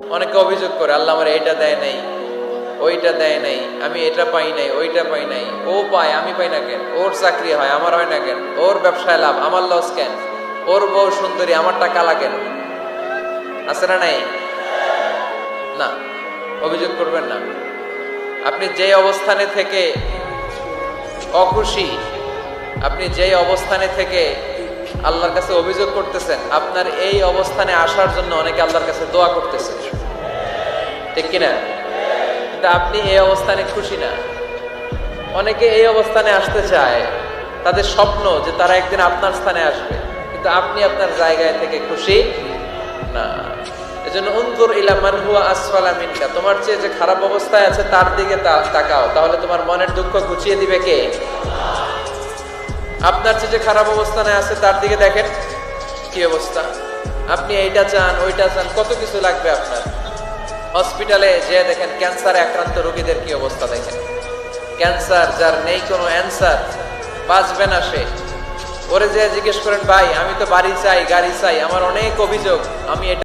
অনেকে অভিযোগ করে আল্লাহ আমার এটা দেয় নাই, ওইটা দেয় নাই, আমি এটা পাই নাই, ওইটা পাই নাই। ও পায়, আমি পাই না কেন? ওর চাকরি হয়, আমার হয় না কেন? ওর ব্যবসায় লাভ, আমার লস কেন? ওর বউ সুন্দরী, আমারটা কালা কেন? আছে না নাই? না, অভিযোগ করবেন না। আপনি যে অবস্থানে থেকে অখুশি, আপনি যেই অবস্থানে থেকে আল্লাহর কাছে অভিযোগ করতেছেন, আপনার এই অবস্থানে আসার জন্য অনেকে আল্লাহর কাছে দোয়া করতেছে, ঠিক কিনা? কিন্তু আপনি এই অবস্থানে খুশি না। অনেকে এই অবস্থানে আসতে চায়, তাদের স্বপ্ন যে তারা একদিন আপনার স্থানে আসবে, কিন্তু আপনি আপনার জায়গায় থেকে খুশি না। এজন্য উনজুর ইলা মান হুয়া আসফালা মিনকা, তোমার চেয়ে যে খারাপ অবস্থায় আছে তার দিকে তাকাও, তাহলে তোমার মনের দুঃখ ঘুচিয়ে দিবে কে? আপনার চেয়ে যে খারাপ অবস্থানে আছে তার দিকে দেখেন কি অবস্থা। আপনি এইটা চান, ওইটা চান, কত কিছু লাগবে আপনার। হসপিটালে যে দেখেন ক্যান্সারে আক্রান্ত রোগীদের কি অবস্থা দেখেন। ক্যান্সার যার নেই কোনো অ্যান্সার, বাঁচবে না সে। ওরে যে জিজ্ঞেস করেন, ভাই আমি তো বাড়ি চাই, গাড়ি চাই, আমার অনেক অভিযোগ, আমি এটা